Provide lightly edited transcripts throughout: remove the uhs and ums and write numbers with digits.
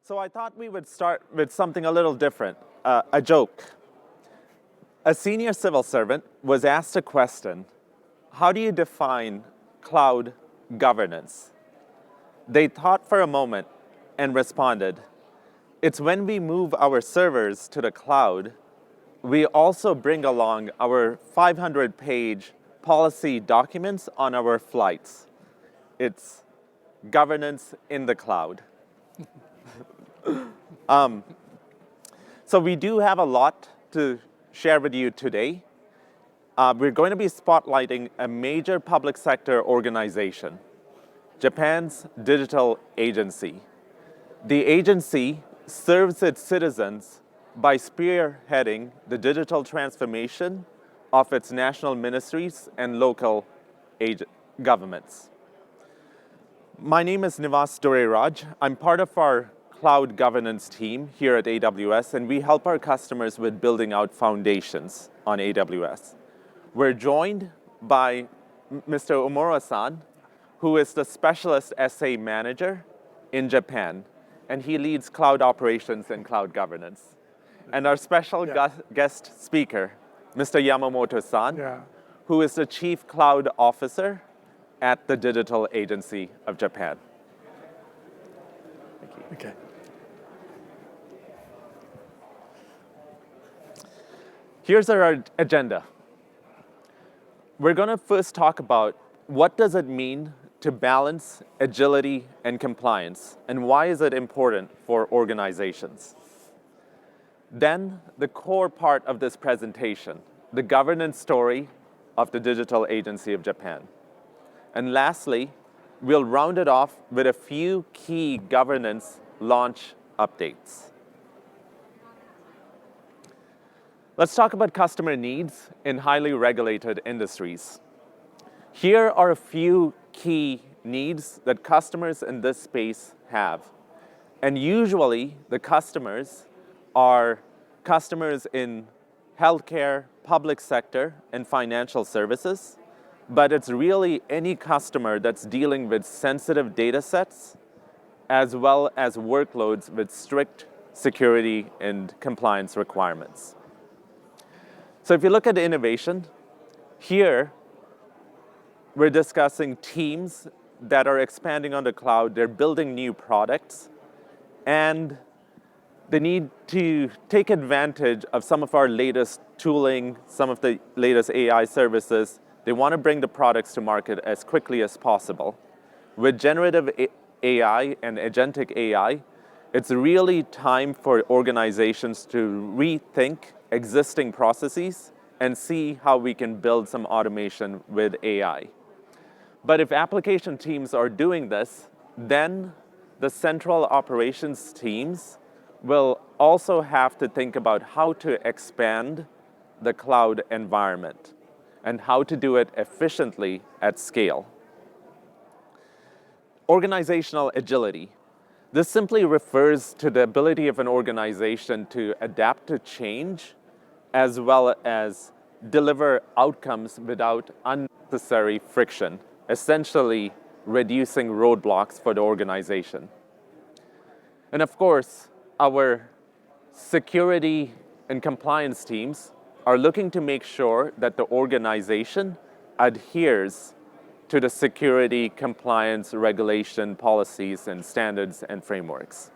So I thought we would start with something a little different, a joke. A senior civil servant was asked a question, how do you define cloud governance? They thought for a moment and responded, it's when we move our servers to the cloud, we also bring along our 500-page policy documents on our flights. It's governance in the cloud. So we do have a lot to share with you today. We're going to be spotlighting a major public sector organization, Japan's digital agency. The agency serves its citizens by spearheading the digital transformation of its national ministries and local governments. My name is Nivas Dureraj. I'm part of our cloud governance team here at AWS, and we help our customers with building out foundations on AWS. We're joined by Mr. Omura-san, who is the specialist SA manager in Japan, and he leads cloud operations and cloud governance. And our special guest speaker, Mr. Yamamoto-san, who is the chief cloud officer at the Digital Agency of Japan. Thank you. Okay. Here's our agenda. We're going to first talk about what does it mean to balance agility and compliance, and why is it important for organizations. Then, the core part of this presentation, the governance story of the Digital Agency of Japan. And lastly, we'll round it off with a few key governance launch updates. Let's talk about customer needs in highly regulated industries. Here are a few key needs that customers in this space have. And usually, the customers are customers in healthcare, public sector, and financial services. But it's really any customer that's dealing with sensitive data sets, as well as workloads with strict security and compliance requirements. So if you look at innovation, here we're discussing teams that are expanding on the cloud, they're building new products, and they need to take advantage of some of our latest tooling, some of the latest AI services. They want to bring the products to market as quickly as possible. With generative AI and agentic AI, it's really time for organizations to rethink existing processes and see how we can build some automation with AI. But if application teams are doing this, then the central operations teams will also have to think about how to expand the cloud environment and how to do it efficiently at scale. Organizational agility. This simply refers to the ability of an organization to adapt to change as well as deliver outcomes without unnecessary friction, essentially reducing roadblocks for the organization. And of course, our security and compliance teams are looking to make sure that the organization adheres to the security, compliance, regulation, policies, and standards and frameworks.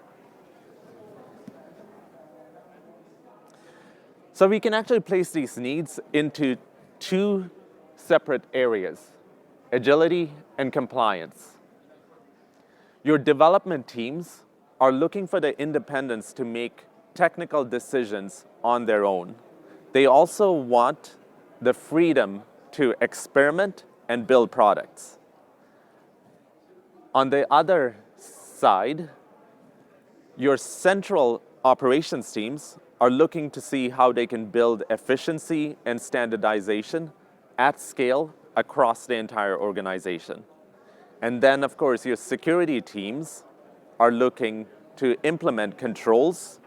So we can actually place these needs into two separate areas, agility and compliance. Your development teams are looking for the independence to make technical decisions on their own. They also want the freedom to experiment and build products. On the other side, your central operations teams are looking to see how they can build efficiency and standardization at scale across the entire organization. And then, of course, your security teams are looking to implement controls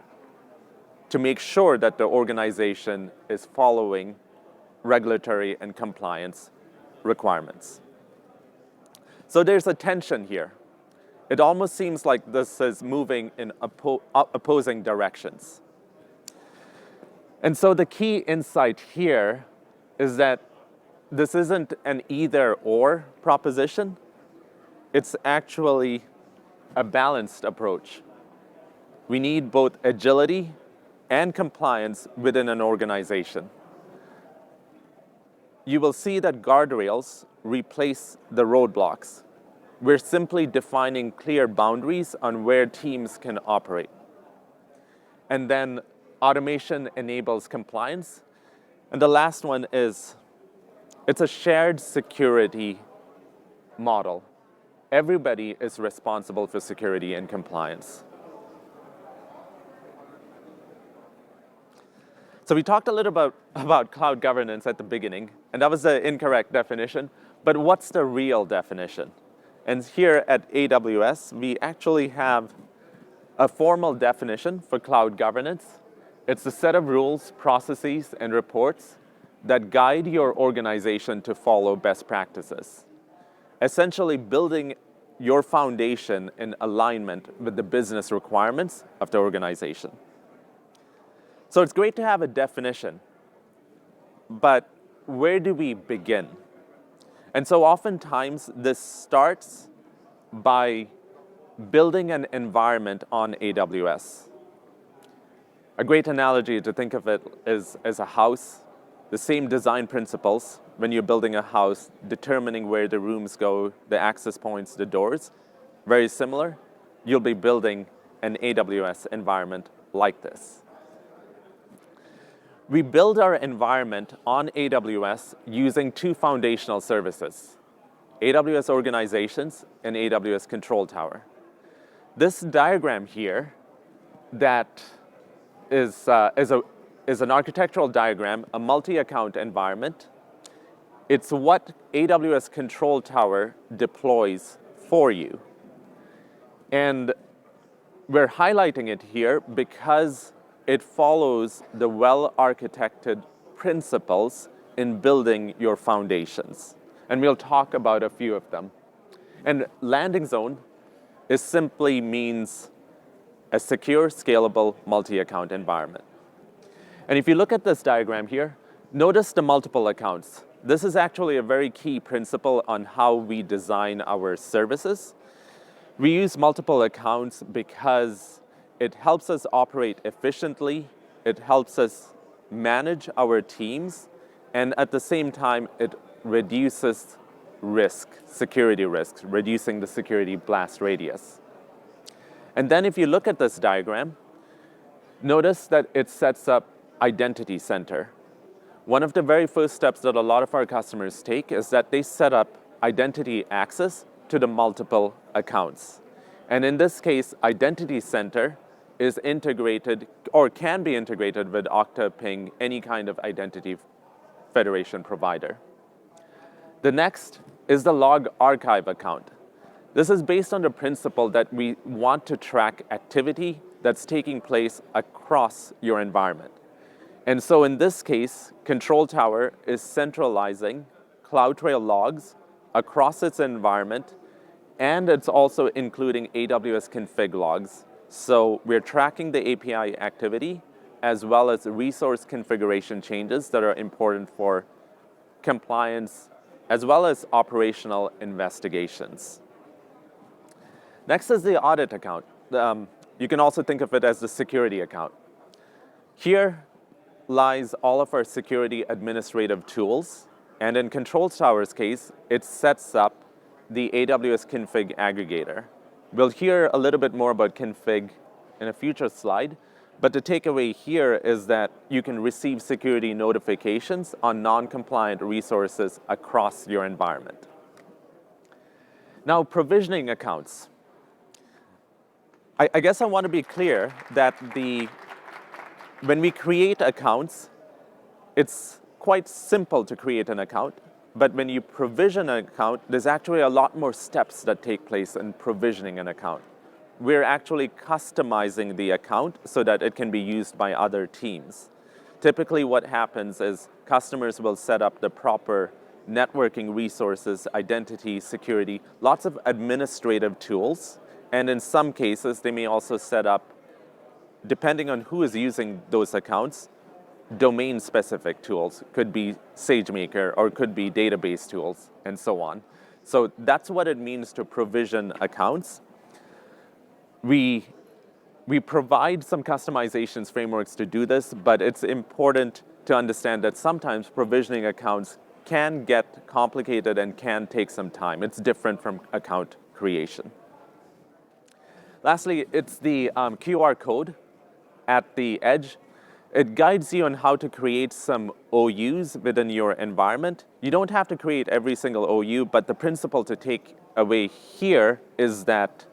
to make sure that the organization is following regulatory and compliance requirements. So there's a tension here. it almost seems like this is moving in opposing directions. And so the key insight here is that this isn't an either-or proposition. It's actually a balanced approach. We need both agility and compliance within an organization. You will see that guardrails replace the roadblocks. We're simply defining clear boundaries on where teams can operate. And then automation enables compliance. And the last one is, it's a shared security model. Everybody is responsible for security and compliance. So we talked a little about cloud governance at the beginning, and that was the incorrect definition. But what's the real definition? And here at AWS, we actually have a formal definition for cloud governance. It's a set of rules, processes, and reports that guide your organization to follow best practices, essentially building your foundation in alignment with the business requirements of the organization. So it's great to have a definition, but where do we begin? And so oftentimes this starts by building an environment on AWS. A great analogy to think of it is as a house, the same design principles when you're building a house, determining where the rooms go, the access points, the doors, very similar. You'll be building an AWS environment like this. We build our environment on AWS using two foundational services, AWS Organizations and AWS Control Tower. This diagram here that is an architectural diagram, a multi-account environment. It's what AWS Control Tower deploys for you. And we're highlighting it here because it follows the well-architected principles in building your foundations. And we'll talk about a few of them. And landing zone simply means a secure, scalable, multi-account environment. And if you look at this diagram here, notice the multiple accounts. This is actually a very key principle on how we design our services. We use multiple accounts because it helps us operate efficiently, it helps us manage our teams, and at the same time, it reduces risk, security risks, reducing the security blast radius. And then if you look at this diagram, notice that it sets up identity center. One of the very first steps that a lot of our customers take is that they set up identity access to the multiple accounts. And in this case, identity center is integrated or can be integrated with Okta, Ping, any kind of identity federation provider. The next is the log archive account. This is based on the principle that we want to track activity that's taking place across your environment. And so in this case, Control Tower is centralizing CloudTrail logs across its environment, and it's also including AWS Config logs. So we're tracking the API activity as well as resource configuration changes that are important for compliance as well as operational investigations. Next is the audit account. You can also think of it as the security account. Here lies all of our security administrative tools, and in Control Tower's case, it sets up the AWS Config aggregator. We'll hear a little bit more about config in a future slide, but the takeaway here is that you can receive security notifications on non-compliant resources across your environment. Now, provisioning accounts. I guess I want to be clear that when we create accounts, it's quite simple to create an account. But when you provision an account, there's actually a lot more steps that take place in provisioning an account. We're actually customizing the account so that it can be used by other teams. Typically what happens is customers will set up the proper networking resources, identity, security, lots of administrative tools, And in some cases, they may also set up, depending on who is using those accounts, domain-specific tools. Could be SageMaker or could be database tools and so on. So that's what it means to provision accounts. We provide some customizations frameworks to do this, but it's important to understand that sometimes provisioning accounts can get complicated and can take some time. It's different from account creation. Lastly, it's the QR code at the edge. It guides you on how to create some OUs within your environment. You don't have to create every single OU, but the principle to take away here is that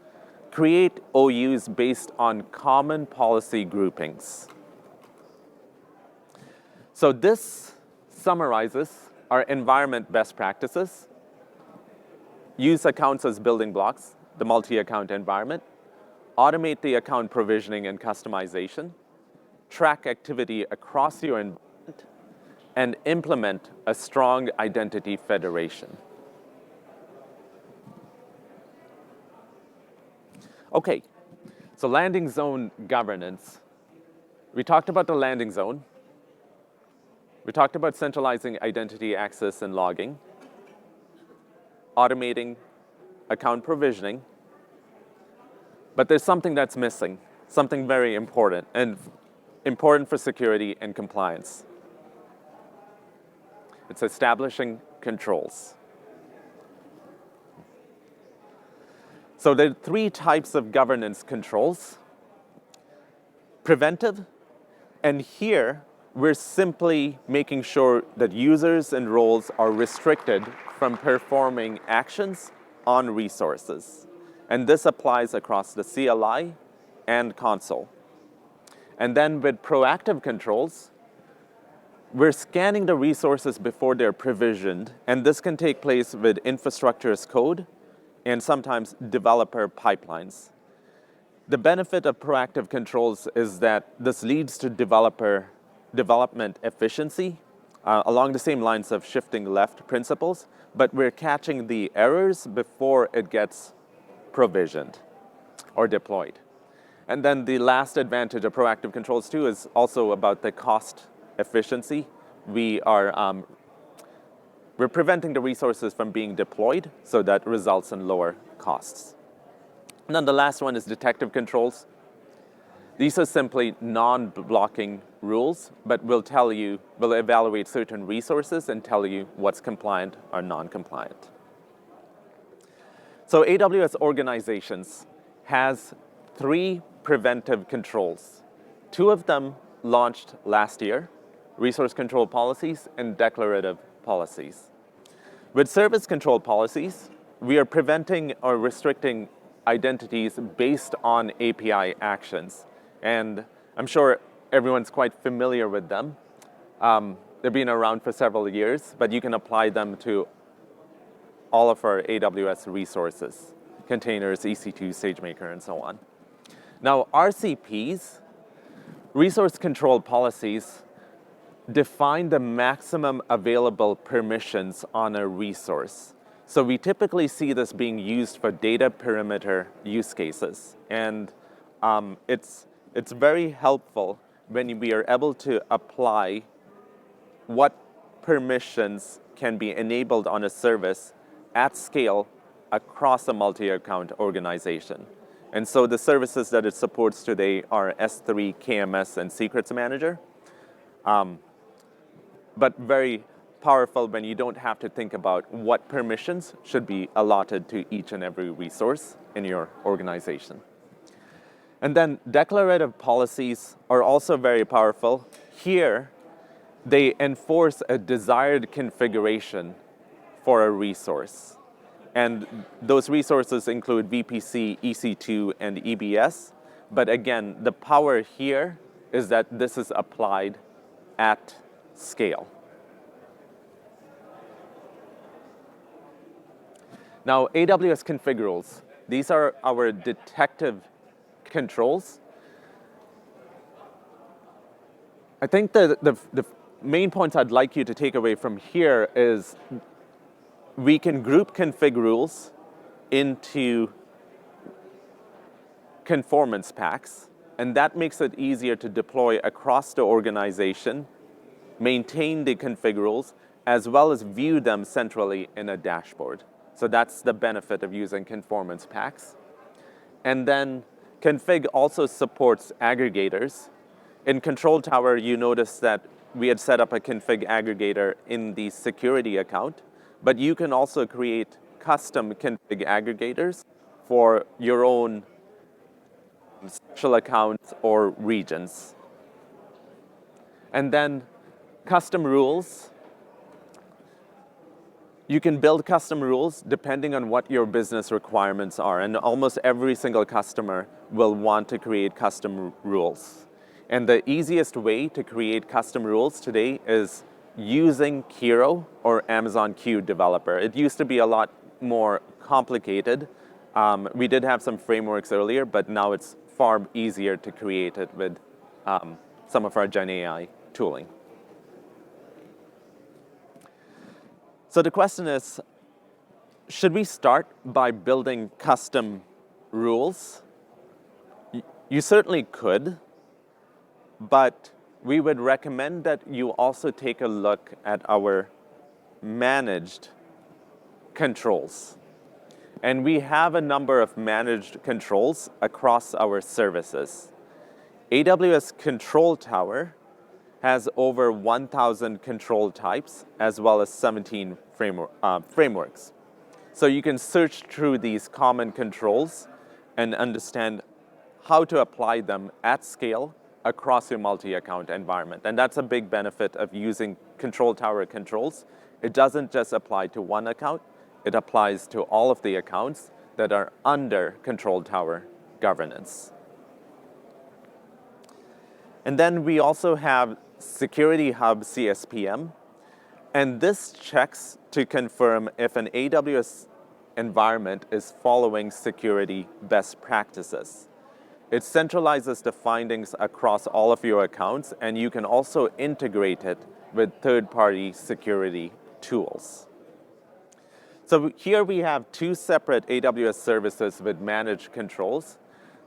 create OUs based on common policy groupings. So this summarizes our environment best practices. Use accounts as building blocks, the multi-account environment. Automate the account provisioning and customization. Track activity across your environment. And implement a strong identity federation. Okay, so landing zone governance. We talked about the landing zone. We talked about centralizing identity access and logging, automating account provisioning, but there's something that's missing, something very important, and important for security and compliance. It's establishing controls. So there are three types of governance controls. Preventive, and here we're simply making sure that users and roles are restricted from performing actions on resources. And this applies across the CLI and console. And then with proactive controls, we're scanning the resources before they're provisioned, and this can take place with infrastructure as code and sometimes developer pipelines. The benefit of proactive controls is that this leads to development efficiency along the same lines of shifting left principles, but we're catching the errors before it gets provisioned or deployed. And then the last advantage of proactive controls too is also about the cost efficiency. We're preventing the resources from being deployed, so that results in lower costs. And then the last one is detective controls. These are simply non-blocking rules, but will evaluate certain resources and tell you what's compliant or non-compliant. So AWS organizations has 3 preventive controls. 2 of them launched last year, resource control policies and declarative policies. With service control policies, we are preventing or restricting identities based on API actions. And I'm sure everyone's quite familiar with them. They've been around for several years, but you can apply them to all of our AWS resources, containers, EC2, SageMaker, and so on. Now, RCPs, resource control policies, define the maximum available permissions on a resource. So we typically see this being used for data perimeter use cases. And it's very helpful when we are able to apply what permissions can be enabled on a service at scale across a multi-account organization. And so the services that it supports today are S3, KMS, and Secrets Manager. But very powerful when you don't have to think about what permissions should be allotted to each and every resource in your organization. And then declarative policies are also very powerful. Here, they enforce a desired configuration for a resource. And those resources include VPC, EC2, and EBS. But again, the power here is that this is applied at scale. Now, AWS Config rules. These are our detective controls. I think the main points I'd like you to take away from here is we can group config rules into conformance packs, and that makes it easier to deploy across the organization, maintain the config rules, as well as view them centrally in a dashboard. So that's the benefit of using conformance packs. And then config also supports aggregators. In Control Tower, you notice that we had set up a config aggregator in the security account, but you can also create custom config aggregators for your own special accounts or regions. And then custom rules. You can build custom rules depending on what your business requirements are, and almost every single customer will want to create custom rules. And the easiest way to create custom rules today is using Kiro or Amazon Q Developer. It used to be a lot more complicated. We did have some frameworks earlier, but now it's far easier to create it with some of our Gen AI tooling. So the question is, should we start by building custom rules? You certainly could, but we would recommend that you also take a look at our managed controls. And we have a number of managed controls across our services. AWS Control Tower has over 1,000 control types, as well as 17 frameworks. So you can search through these common controls and understand how to apply them at scale across your multi-account environment. And that's a big benefit of using Control Tower controls. It doesn't just apply to one account, it applies to all of the accounts that are under Control Tower governance. And then we also have Security Hub CSPM, and this checks to confirm if an AWS environment is following security best practices. It centralizes the findings across all of your accounts, and you can also integrate it with third-party security tools. So here we have two separate AWS services with managed controls.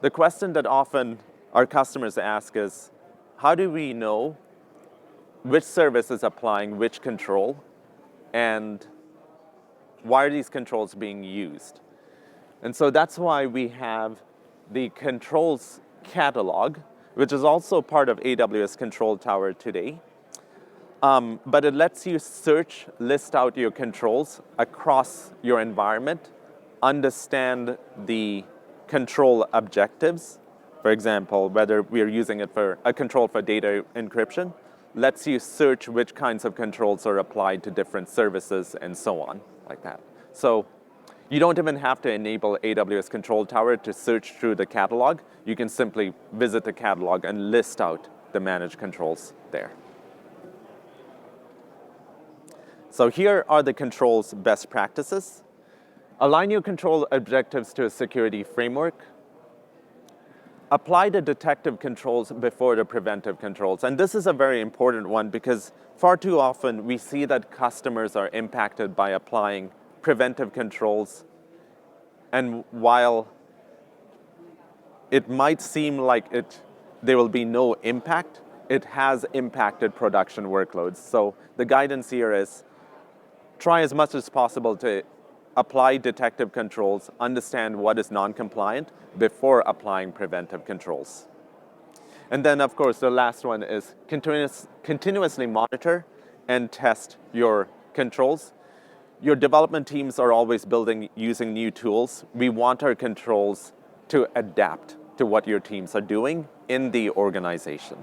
The question that often our customers ask is, how do we know which service is applying which control, and why are these controls being used? And so that's why we have the controls catalog, which is also part of AWS Control Tower today. But it lets you search, list out your controls across your environment, understand the control objectives. For example, whether we're using it for a control for data encryption, lets you search which kinds of controls are applied to different services and so on, like that. So you don't even have to enable AWS Control Tower to search through the catalog. You can simply visit the catalog and list out the managed controls there. So here are the controls best practices. Align your control objectives to a security framework. Apply the detective controls before the preventive controls. And this is a very important one because far too often we see that customers are impacted by applying preventive controls. And while it might seem like there will be no impact, it has impacted production workloads. So the guidance here is try as much as possible to apply detective controls, understand what is non-compliant before applying preventive controls. And then, of course, the last one is continuously monitor and test your controls. Your development teams are always building using new tools. We want our controls to adapt to what your teams are doing in the organization.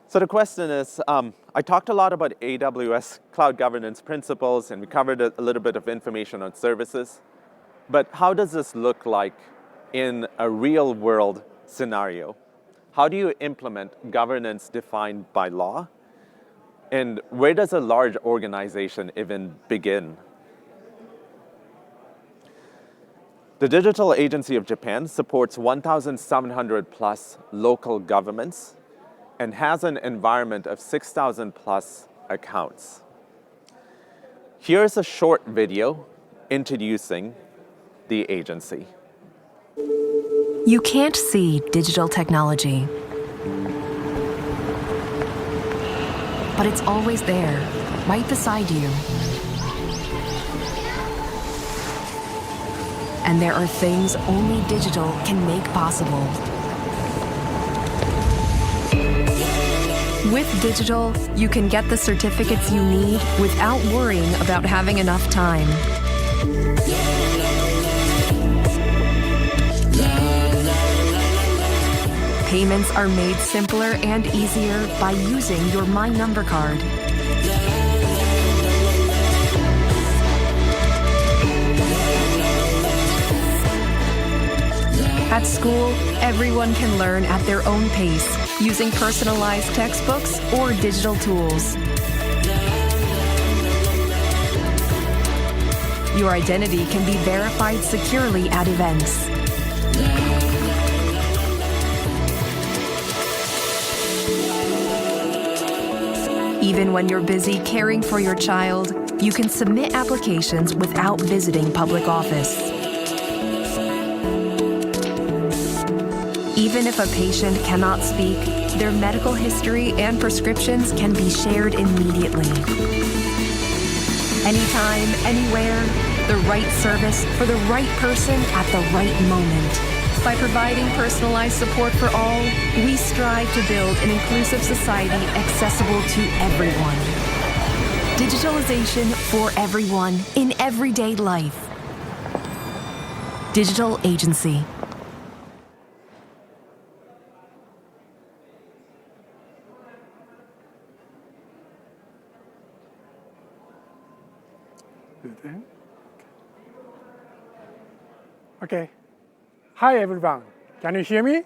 So the question is, I talked a lot about AWS Cloud Governance principles, and we covered a little bit of information on services. But how does this look like in a real-world scenario? How do you implement governance defined by law? And where does a large organization even begin? The Digital Agency of Japan supports 1,700 plus local governments and has an environment of 6,000 plus accounts. Here's a short video introducing the agency. You can't see digital technology, but it's always there, right beside you. And there are things only digital can make possible. With digital, you can get the certificates you need without worrying about having enough time. Payments are made simpler and easier by using your My Number card. At school, everyone can learn at their own pace, using personalized textbooks or digital tools. Your identity can be verified securely at events. Even when you're busy caring for your child, you can submit applications without visiting public office. Even if a patient cannot speak, their medical history and prescriptions can be shared immediately. Anytime, anywhere, the right service for the right person at the right moment. By providing personalized support for all, we strive to build an inclusive society accessible to everyone. Digitalization for everyone in everyday life. Digital Agency. Okay. Hi, everyone. Can you hear me?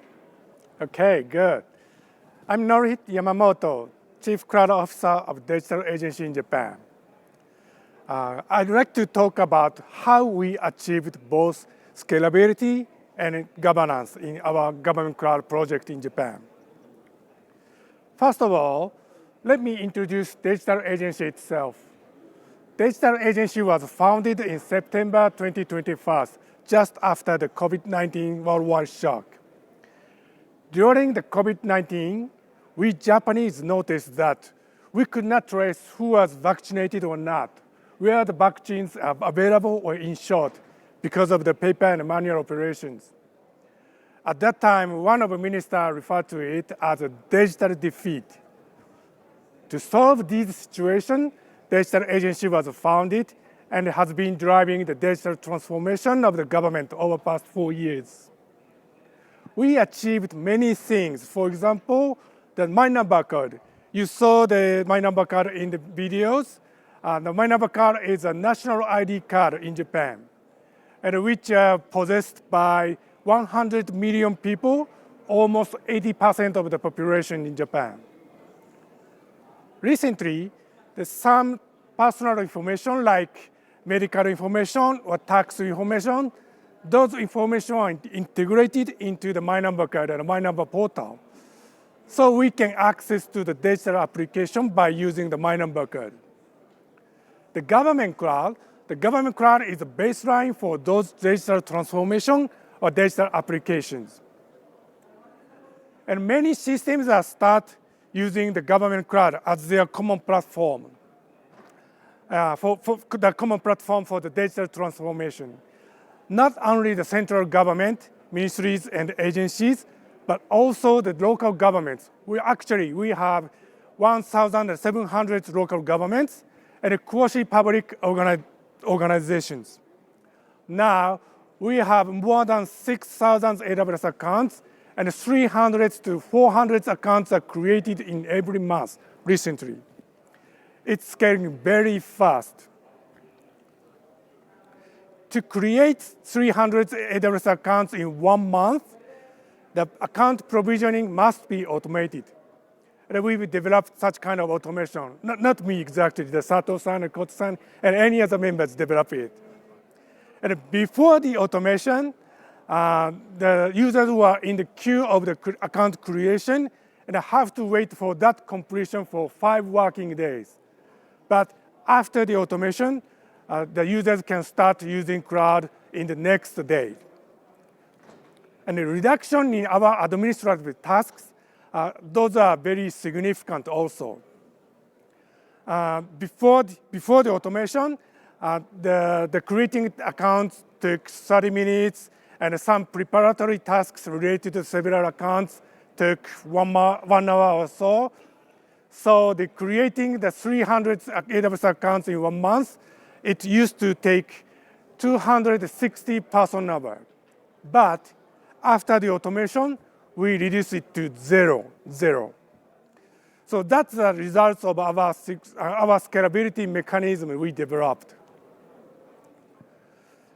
Okay, good. I'm Norit Yamamoto, Chief Cloud Officer of Digital Agency in Japan. I'd like to talk about how we achieved both scalability and governance in our government cloud project in Japan. First of all, let me introduce Digital Agency itself. Digital Agency was founded in September 2021, just after the COVID-19 worldwide shock. During the COVID-19, we Japanese noticed that we could not trace who was vaccinated or not, where the vaccines are available or in short, because of the paper and manual operations. At that time, one of the ministers referred to it as a digital defeat. To solve this situation, Digital Agency was founded and has been driving the digital transformation of the government over the past 4 years. We achieved many things. For example, the My Number card. You saw the My Number card in the videos. The My Number card is a national ID card in Japan, and which are possessed by 100 million people, almost 80% of the population in Japan. Recently, some personal information like medical information or tax information, those information are integrated into the My Number card and My Number portal. So we can access to the digital application by using the My Number card. The government cloud is a baseline for those digital transformation or digital applications. And many systems are start using the government cloud as their common platform. For the common platform for the digital transformation. Not only the central government, ministries and agencies, but also the local governments. We have 1,700 local governments and quasi-public organizations. Now, we have more than 6,000 AWS accounts and 300 to 400 accounts are created in every month recently. It's scaling very fast. To create 300 AWS accounts in 1 month, the account provisioning must be automated. And we've developed such kind of automation. Not me exactly, the Sato-san and Koto-san and any other members develop it. And before the automation, the users who are in the queue of the account creation and have to wait for that completion for 5 working days. But after the automation, the users can start using cloud in the next day. And the reduction in our administrative tasks, those are very significant also. Before the automation, the creating accounts took 30 minutes, and some preparatory tasks related to several accounts took 1 hour or so. So the creating the 300 AWS accounts in 1 month, it used to take 260 person hours. But after the automation, we reduced it to zero. So that's the results of our scalability mechanism we developed.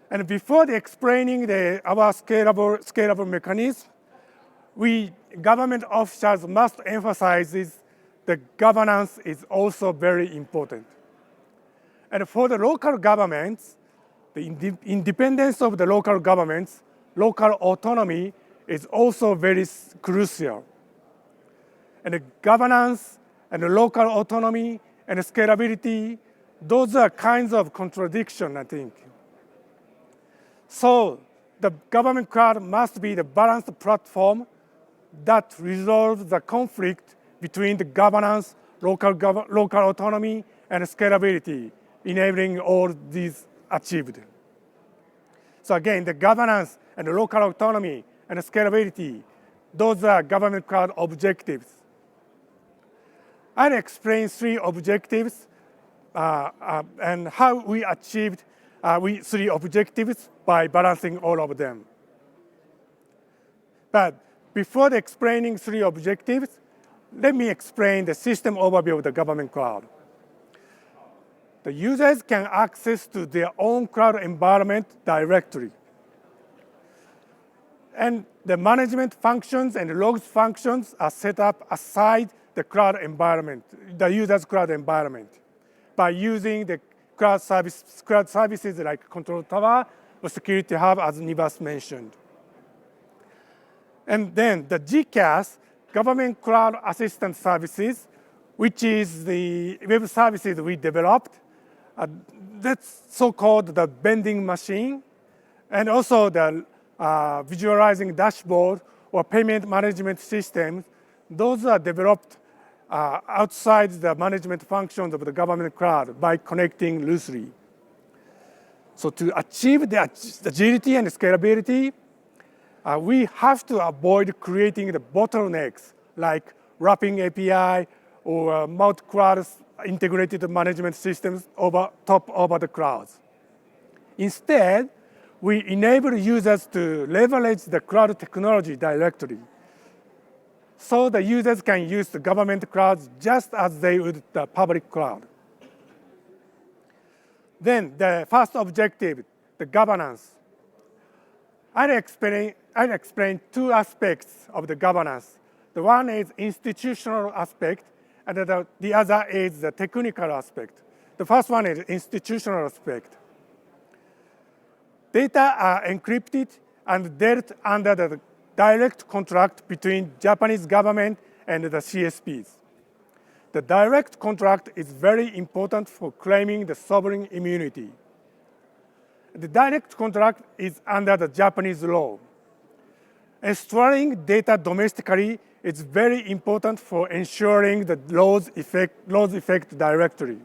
And before explaining our scalable mechanism, government officials must emphasize the governance is also very important. And for the local governments, the independence of the local governments, local autonomy is also very crucial. And the governance and the local autonomy and the scalability, those are kinds of contradiction, I think. So the government cloud must be the balanced platform that resolves the conflict between the governance, local autonomy, and scalability, enabling all these achieved. So again, the governance and the local autonomy and the scalability, those are government cloud objectives. I'll explain 3 objectives and how we achieved 3 objectives by balancing all of them. But before explaining 3 objectives, let me explain the system overview of the government cloud. The users can access to their own cloud environment directly. And the management functions and logs functions are set up aside the cloud environment, the user's cloud environment, by using the cloud services like Control Tower or Security Hub, as Nivas mentioned. And then the GCAS, Government Cloud Assistant Services, which is the web services we developed. That's so-called the vending machine, and also the visualizing dashboard or payment management systems. Those are developed outside the management functions of the government cloud by connecting loosely. So to achieve the agility and scalability, we have to avoid creating the bottlenecks like wrapping API or multi-cloud integrated management systems over the clouds. Instead, we enable users to leverage the cloud technology directly, so the users can use the government clouds just as they would the public cloud. Then the first objective, the governance. I'll explain 2 aspects of the governance. The one is institutional aspect, and the other is the technical aspect. The first one is institutional aspect. Data are encrypted and dealt under the direct contract between Japanese government and the CSPs. The direct contract is very important for claiming the sovereign immunity. The direct contract is under the Japanese law. And storing data domestically is very important for ensuring that laws effect directly.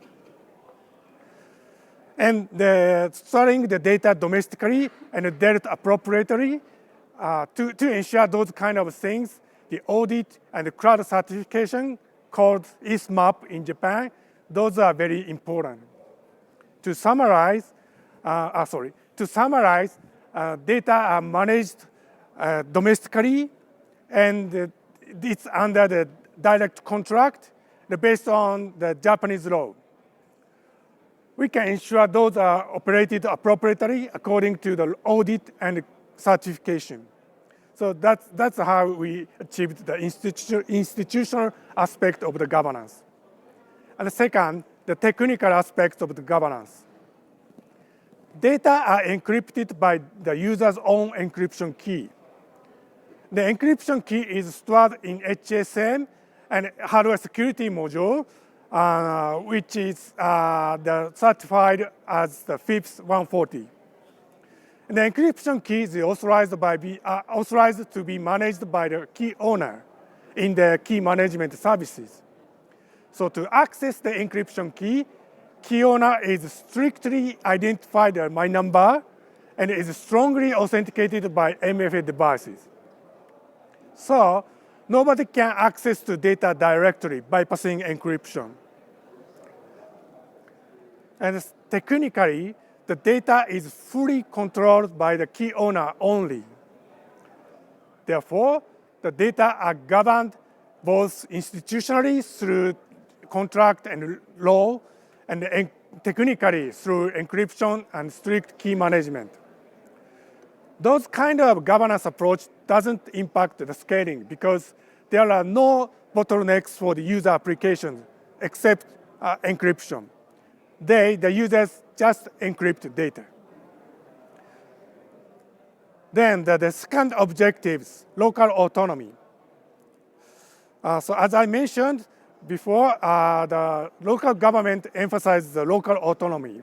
And storing the data domestically and dealt appropriately, to ensure those kind of things, the audit and the cloud certification called ISMAP in Japan, those are very important. To summarize, data are managed domestically, and it's under the direct contract based on the Japanese law. We can ensure those are operated appropriately according to the audit and certification. So that's how we achieved the institutional aspect of the governance. And the second, the technical aspects of the governance. Data are encrypted by the user's own encryption key. The encryption key is stored in HSM and hardware security module which is certified as the FIPS 140. And the encryption key is authorized to be managed by the key owner in the key management services. So to access the encryption key, key owner is strictly identified as my number and is strongly authenticated by MFA devices. So nobody can access to data directly bypassing encryption. And technically, the data is fully controlled by the key owner only. Therefore, the data are governed both institutionally through contract and law, and technically through encryption and strict key management. Those kind of governance approach doesn't impact the scaling because there are no bottlenecks for the user applications except encryption. The users just encrypt data. Then the second objective is local autonomy. So as I mentioned before, the local government emphasizes the local autonomy,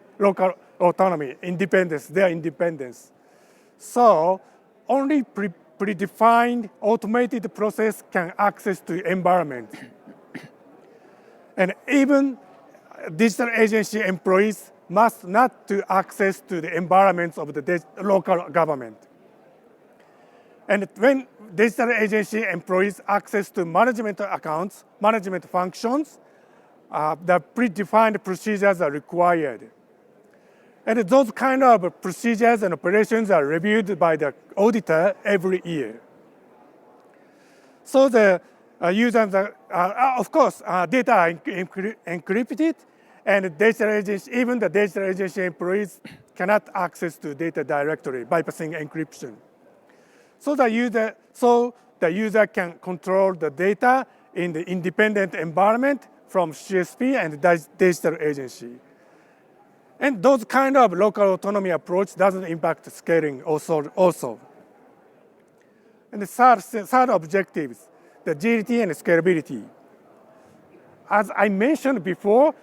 independence, their independence. So only predefined automated process can access to environment. And even digital agency employees must not to access to the environments of the local government. And when digital agency employees access to management accounts, management functions, the predefined procedures are required. And those kind of procedures and operations are reviewed by the auditor every year. So the users, of course, data are encrypted, and even the digital agency employees cannot access to data directly bypassing encryption. So the user can control the data in the independent environment from CSP and digital agency. And those kind of local autonomy approach doesn't impact scaling also. And the third objective is the agility and scalability. As I mentioned before,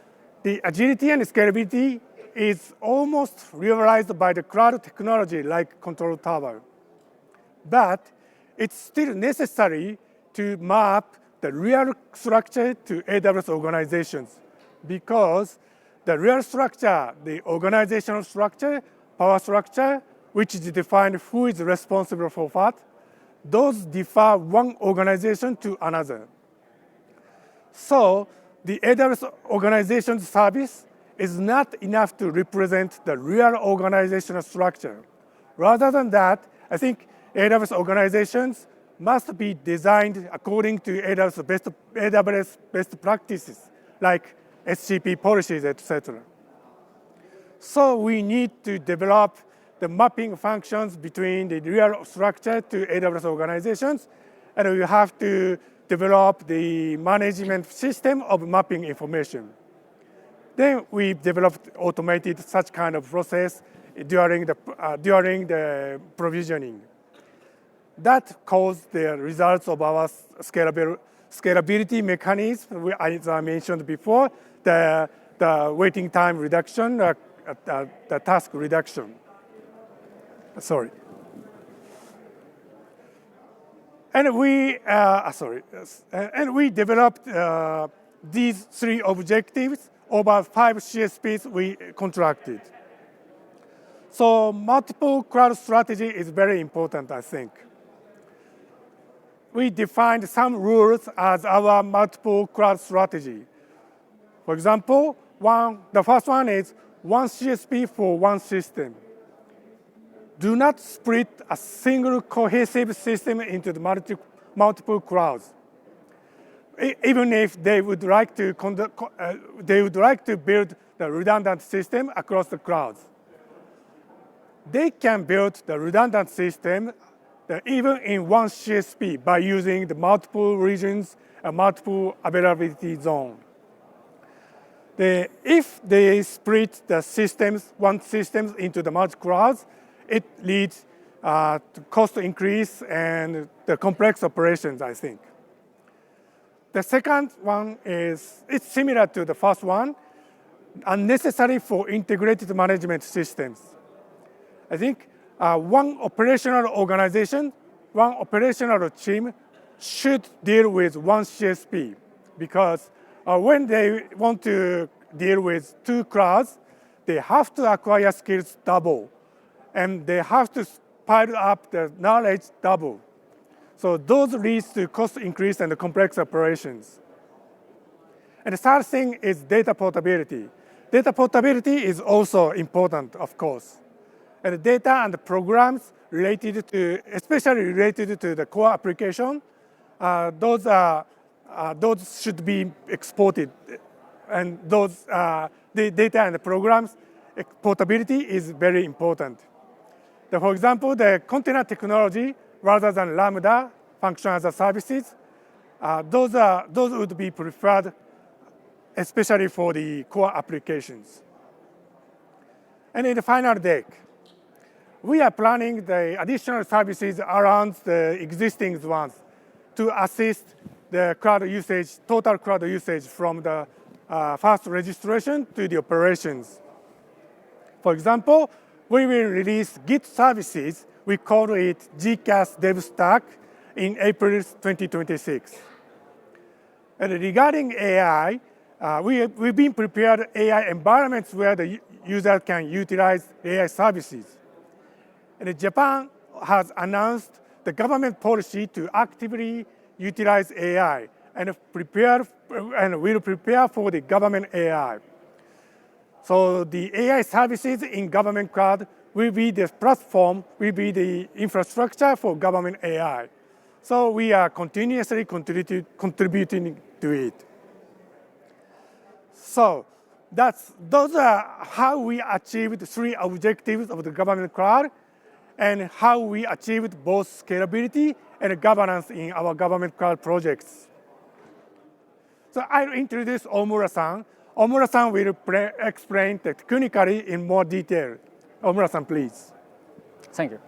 the agility and scalability is almost realized by the cloud technology like Control Tower. But it's still necessary to map the real structure to AWS organizations because the real structure, the organizational structure, power structure, which is defined who is responsible for what, those differ one organization to another. So the AWS organization service is not enough to represent the real organizational structure. Rather than that, I think AWS organizations must be designed according to AWS best practices, like SCP policies, etc. So we need to develop the mapping functions between the real structure to AWS organizations, and we have to develop the management system of mapping information. Then we developed automated such kind of process during the provisioning. That caused the results of our scalability mechanism, as I mentioned before, the waiting time reduction, the task reduction. Sorry. And we developed these three objectives over 5 CSPs we contracted. So multiple cloud strategy is very important, I think. We defined some rules as our multiple cloud strategy. For example, the first one is one CSP for one system. Do not split a single cohesive system into the multiple clouds. Even if they would like to build the redundant system across the clouds. They can build the redundant system even in one CSP by using the multiple regions and multiple availability zone. If they split the one systems into the multiple clouds, it leads to cost increase and the complex operations, I think. The second one is, it's similar to the first one, unnecessary for integrated management systems. I think one operational organization, one operational team should deal with one CSP, because when they want to deal with two clouds, they have to acquire skills double, and they have to pile up the knowledge double. So those leads to cost increase and complex operations. And the third thing is data portability. Data portability is also important, of course. And the data and the programs related to, especially related to the core application, those should be exported. And those, the data and the programs, portability is very important. For example, the container technology, rather than Lambda, function as a services, those would be preferred, especially for the core applications. And in the final deck, we are planning the additional services around the existing ones to assist the cloud usage, total cloud usage from the first registration to the operations. For example, we will release Git services. We call it GCAS Dev Stack in April 2026. And regarding AI, we've been prepared AI environments where the user can utilize AI services. And Japan has announced the government policy to actively utilize AI and will prepare for the government AI. So the AI services in government cloud will be the platform, will be the infrastructure for government AI. So we are continuously contributing to it. So those are how we achieved three objectives of the government cloud and how we achieved both scalability and governance in our government cloud projects. So I'll introduce Omura-san. Omura-san will explain technically in more detail. Omura-san, please. Thank you.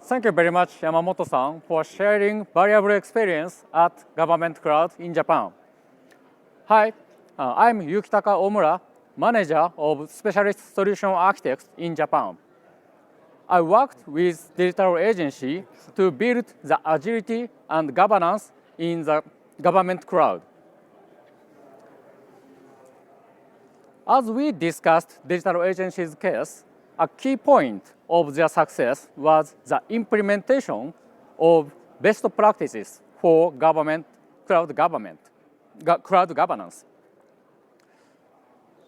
Thank you very much, Yamamoto-san, for sharing valuable experience at Government Cloud in Japan. Hi, I'm Yukitaka Omura, Manager of Specialist Solution Architects in Japan. I worked with digital agency to build the agility and governance in the government cloud. As we discussed digital agency's case, a key point of their success was the implementation of best practices for cloud governance.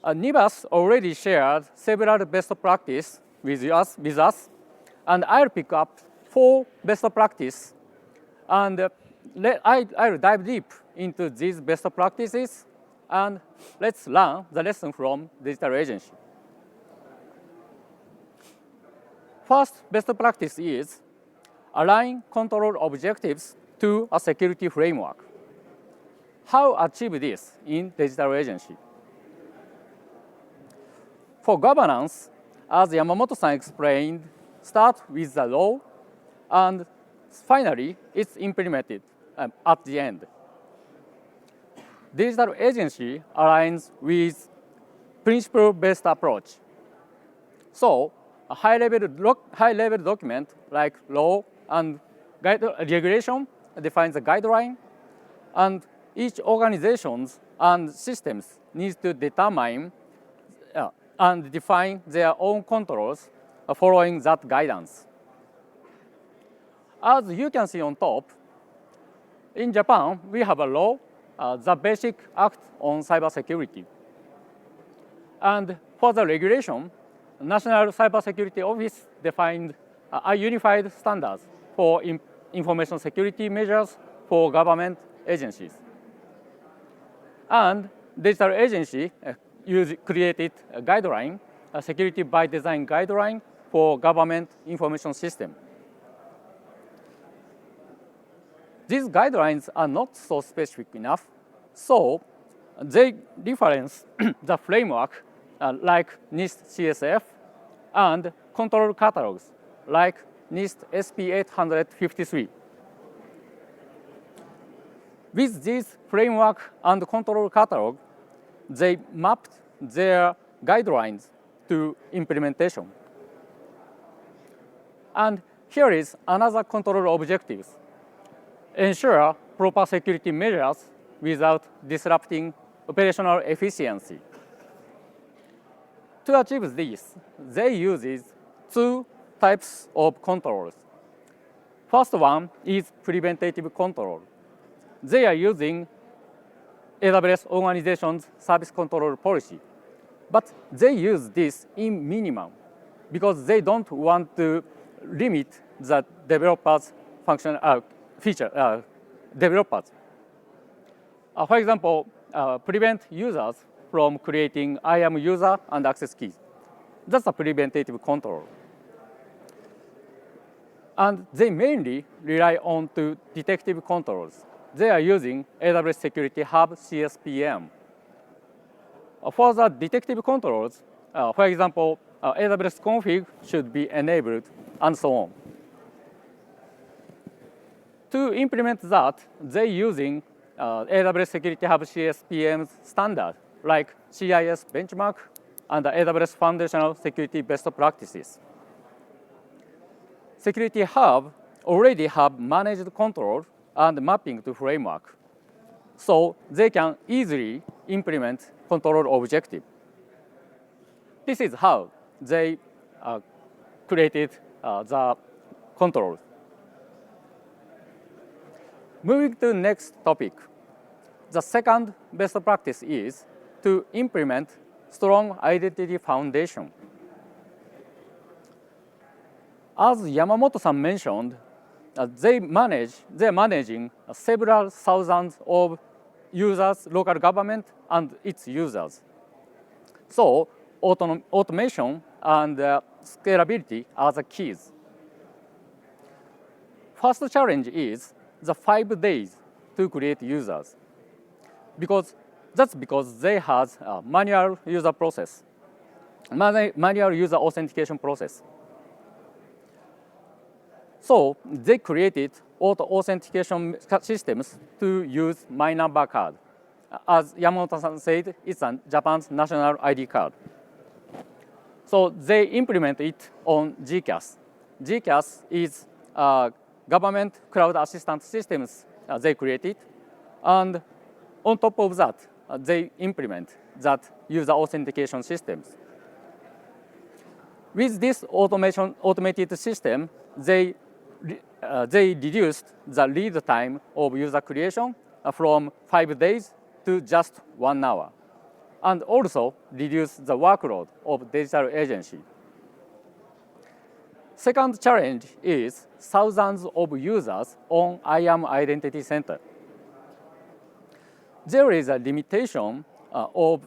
Nivas already shared several best practices with us, and I'll pick up 4 best practices, and I'll dive deep into these best practices, and let's learn the lesson from digital agency. First best practice is align control objectives to a security framework. How achieve this in digital agency? For governance, as Yamamoto-san explained, start with the law, and finally, it's implemented at the end. Digital agency aligns with principle-based approach. So, a high-level document like law and regulation defines the guideline, and each organization and systems needs to determine and define their own controls following that guidance. As you can see on top, in Japan, we have a law, the Basic Act on Cybersecurity. And for the regulation, National Cybersecurity Office defined a unified standards for information security measures for government agencies. And digital agency created a guideline, a security by design guideline for government information system. These guidelines are not so specific enough, so they reference the framework like NIST CSF and control catalogs like NIST SP 853. With this framework and control catalog, they mapped their guidelines to implementation. And here is another control objectives. Ensure proper security measures without disrupting operational efficiency. To achieve this, they use two types of controls. First one is preventative control. They are using AWS organization's service control policy, but they use this in minimum because they don't want to limit the developers' developers. For example, prevent users from creating IAM user and access keys. That's a preventative control. And they mainly rely on to detective controls. They are using AWS Security Hub CSPM. For the detective controls, for example, AWS Config should be enabled, and so on. To implement that, they're using AWS Security Hub CSPM's standard, like CIS benchmark and the AWS Foundational Security Best Practices. Security Hub already have managed control and mapping to framework, so they can easily implement control objective. This is how they created the controls. Moving to the next topic, the second best practice is to implement strong identity foundation. As Yamamoto-san mentioned, they're managing several thousands of users, local government, and its users. So automation and scalability are the keys. First challenge is the 5 days to create users, because they have a manual user process, manual user authentication process. So they created auto authentication systems to use My Number card. As Yamamoto-san said, it's Japan's national ID card. So they implement it on GCAS. GCAS is government cloud assistant systems they created, and on top of that, they implement that user authentication systems. With this automated system, they reduced the lead time of user creation from 5 days to just 1 hour, and also reduced the workload of digital agency. Second challenge is thousands of users on IAM Identity Center. There is a limitation of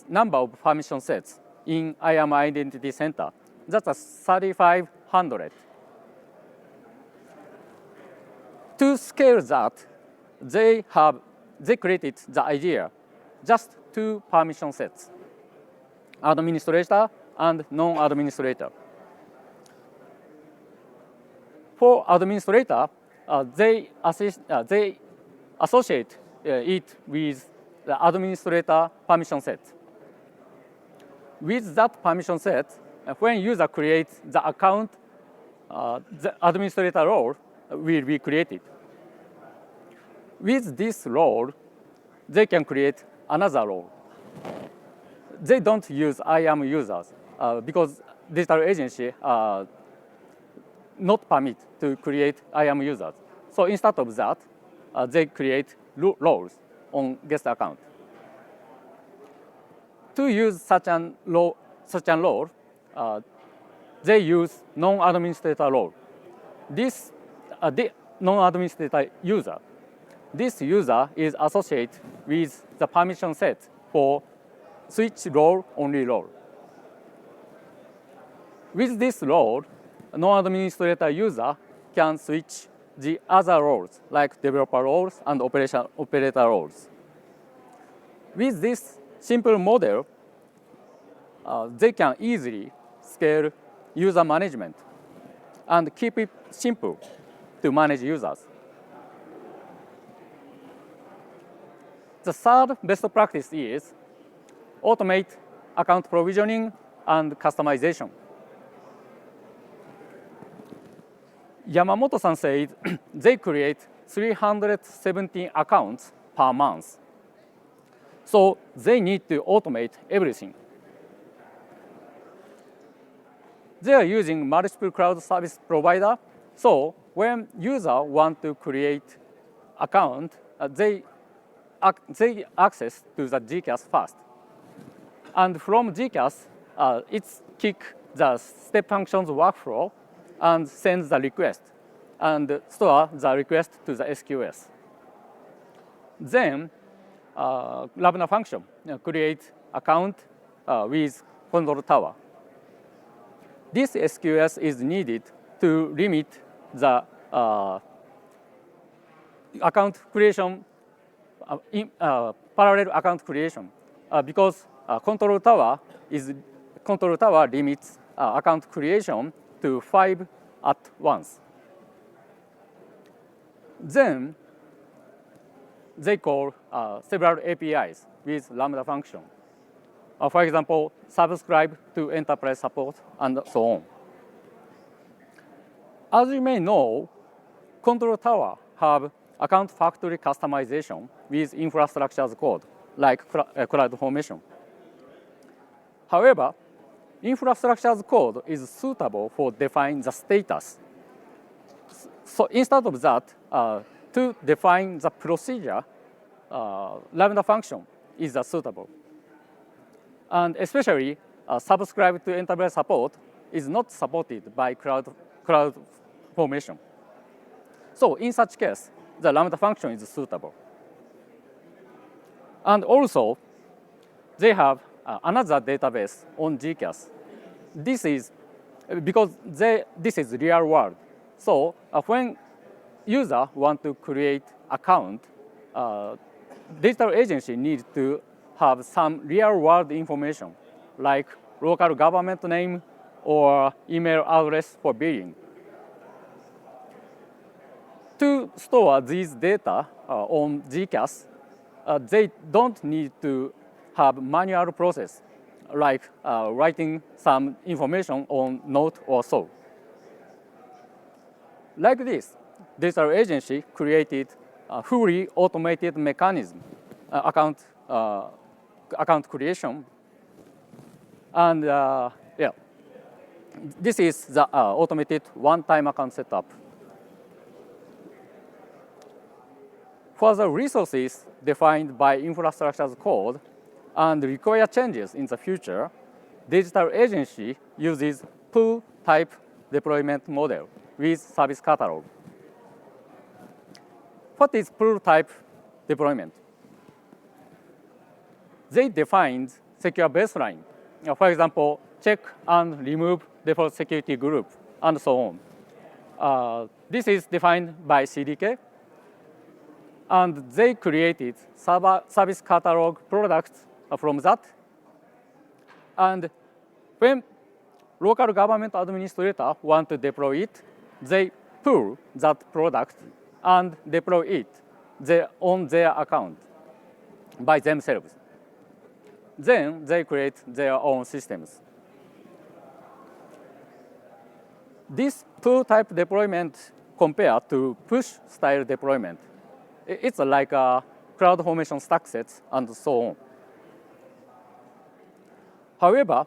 number of permission sets in IAM Identity Center. That's 3,500. To scale that, they created the idea, just 2 permission sets, administrator and non-administrator. For administrator, they associate it with the administrator permission set. With that permission set, when user creates the account, the administrator role will be created. With this role, they can create another role. They don't use IAM users because digital agency not permit to create IAM users. So instead of that, they create roles on guest account. To use such a role, they use non-administrator role. This non-administrator user. This user is associated with the permission set for switch role only role. With this role, non-administrator user can switch the other roles, like developer roles and operator roles. With this simple model, they can easily scale user management and keep it simple to manage users. The third best practice is automate account provisioning and customization. Yamamoto-san said they create 317 accounts per month. So they need to automate everything. They are using multiple cloud service provider. So when user want to create account, they access to the GCAS first. And from GCAS, it's kick the step functions workflow and sends the request and store the request to the SQS. Then Lambda function create account with Control Tower. This SQS is needed to limit the account creation, parallel account creation, because Control Tower limits account creation to 5 at once. Then they call several APIs with Lambda function. For example, subscribe to enterprise support and so on. As you may know, Control Tower have account factory customization with infrastructure as code, like CloudFormation. However, infrastructure as code is suitable for defining the status. So instead of that, to define the procedure, Lambda function is suitable. And especially, subscribe to enterprise support is not supported by CloudFormation. So in such case, the Lambda function is suitable. And also, they have another database on GCAS. This is because this is real world. So when user want to create account, digital agency needs to have some real world information like local government name or email address for billing. To store these data on GCAS, they don't need to have manual process like writing some information on note or so. Like this, digital agency created a fully automated mechanism, account creation. And yeah, this is the automated one-time account setup. For the resources defined by infrastructure as code and require changes in the future, digital agency uses pool type deployment model with service catalog. What is pool type deployment? They defined secure baseline. For example, check and remove default security group, and so on. This is defined by CDK. And they created service catalog products from that. And when local government administrator want to deploy it, they pull that product and deploy it on their account by themselves. Then they create their own systems. This pull type deployment compared to push style deployment. It's like a CloudFormation stack sets and so on. However,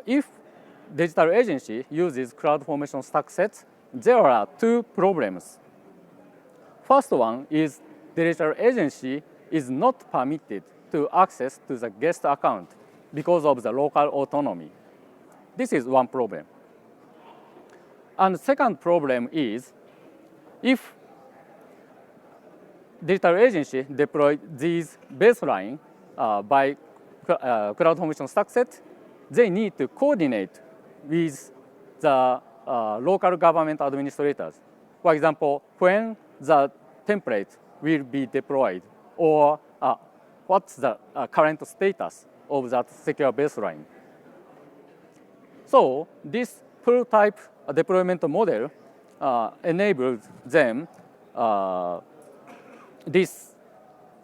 if digital agency uses CloudFormation stack sets, there are two problems. First one is digital agency is not permitted to access to the guest account because of the local autonomy. This is one problem. And second problem is if digital agency deploy these baseline by CloudFormation stack set, they need to coordinate with the local government administrators. For example, when the template will be deployed or what's the current status of that secure baseline. So this pool type deployment model enables them this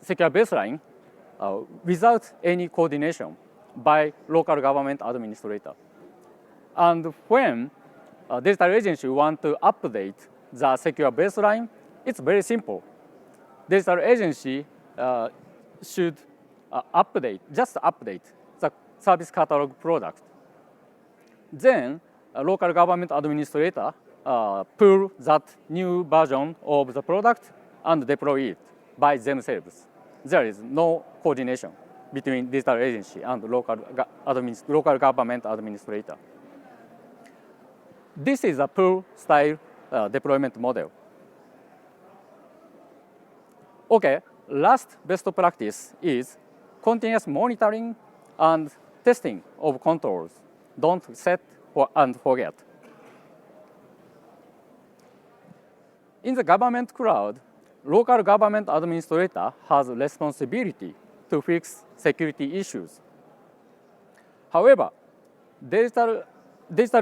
secure baseline without any coordination by local government administrator. And when a digital agency want to update the secure baseline, it's very simple. Digital agency should just update the service catalog product. Then a local government administrator pull that new version of the product and deploy it by themselves. There is no coordination between digital agency and local government administrator. This is a pull style deployment model. Okay, last best practice is continuous monitoring and testing of controls. Don't set and forget. In the government cloud, local government administrator has responsibility to fix security issues. However, digital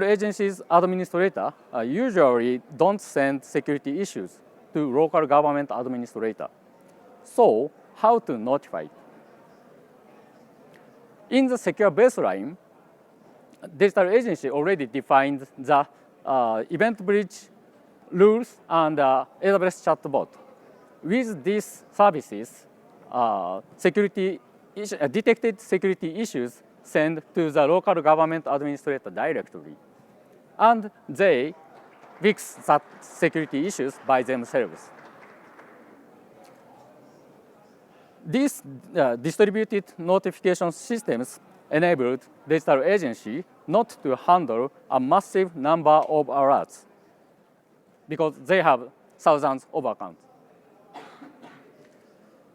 agencies administrator usually don't send security issues to local government administrator. So, how to notify? In the secure baseline, digital agency already defined the event bridge rules and AWS chatbot. With these services, detected security issues sent to the local government administrator directly, and they fix that security issues by themselves. These distributed notification systems enabled digital agency not to handle a massive number of alerts because they have thousands of accounts.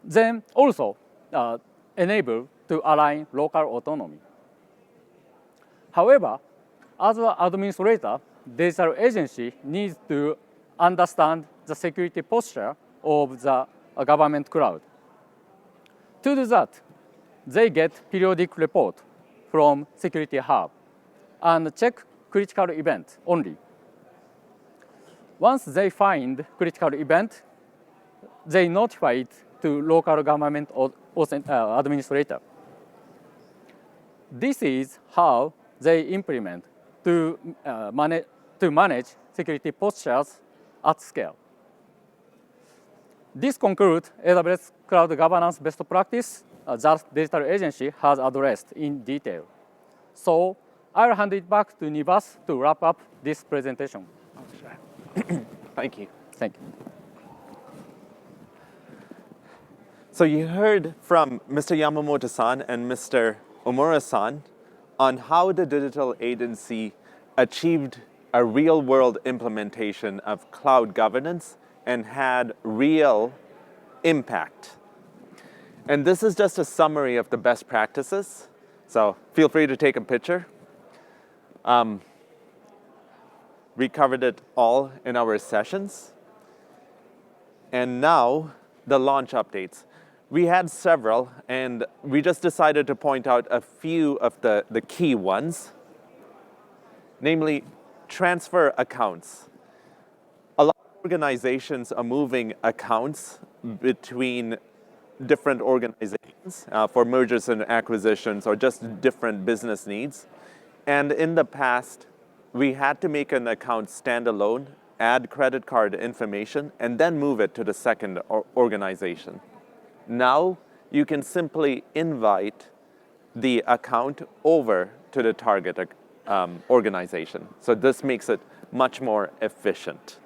Then also enable to align local autonomy. However, as an administrator, digital agency needs to understand the security posture of the government cloud. To do that, they get periodic report from Security Hub and check critical event only. Once they find critical event, they notify it to local government administrator. This is how they implement to manage security postures at scale. This concludes AWS Cloud Governance best practice that digital agency has addressed in detail. So I'll hand it back to Nivas to wrap up this presentation. Thank you. Thank you. So you heard from Mr. Yamamoto-san and Mr. Omura-san on how the digital agency achieved a real-world implementation of cloud governance and had real impact. And this is just a summary of the best practices, so feel free to take a picture. We covered it all in our sessions. And now, the launch updates. We had several, and we just decided to point out a few of the key ones, namely transfer accounts. A lot of organizations are moving accounts between different organizations for mergers and acquisitions or just different business needs. And in the past, we had to make an account standalone, add credit card information, and then move it to the second organization. Now, you can simply invite the account over to the target organization. So this makes it much more efficient.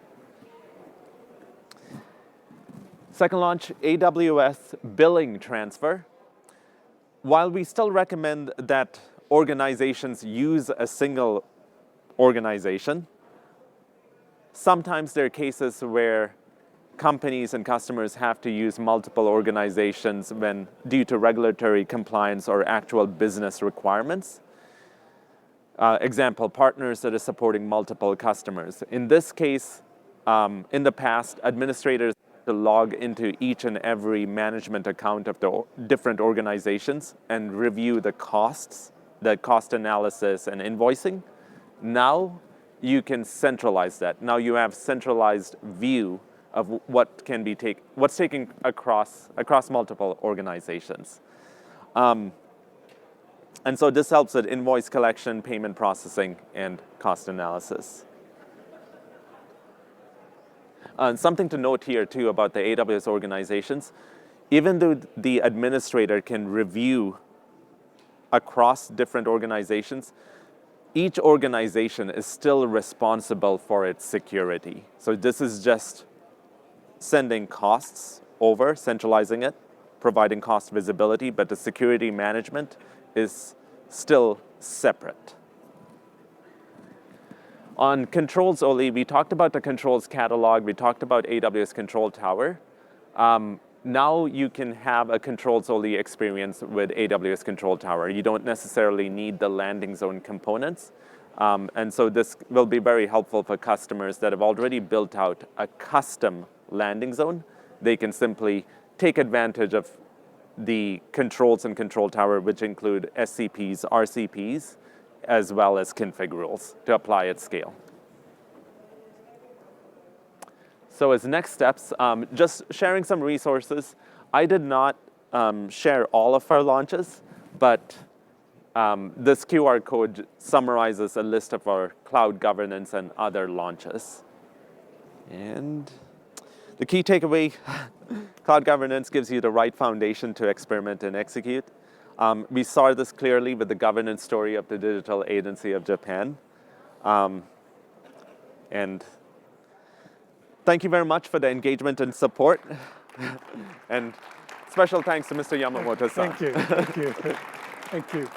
Second launch, AWS billing transfer. While we still recommend that organizations use a single organization, sometimes there are cases where companies and customers have to use multiple organizations due to regulatory compliance or actual business requirements. Example, partners that are supporting multiple customers. In this case, in the past, administrators had to log into each and every management account of the different organizations and review the costs, the cost analysis and invoicing. Now you can centralize that. Now you have centralized view of what's taking across multiple organizations. And so this helps with invoice collection, payment processing, and cost analysis. Something to note here too about the AWS organizations, even though the administrator can review across different organizations, each organization is still responsible for its security. So this is just sending costs over, centralizing it, providing cost visibility, but the security management is still separate. On controls only, we talked about the controls catalog, we talked about AWS Control Tower. Now you can have a controls only experience with AWS Control Tower. You don't necessarily need the landing zone components. And so this will be very helpful for customers that have already built out a custom landing zone. They can simply take advantage of the controls in Control Tower, which include SCPs, RCPs, as well as config rules to apply at scale. So as next steps, just sharing some resources. I did not share all of our launches, but this QR code summarizes a list of our cloud governance and other launches. And the key takeaway, cloud governance gives you the right foundation to experiment and execute. We saw this clearly with the governance story of the Digital Agency of Japan. And thank you very much for the engagement and support. And special thanks to Mr. Yamamoto-san. Thank you. Thank you. Thank you.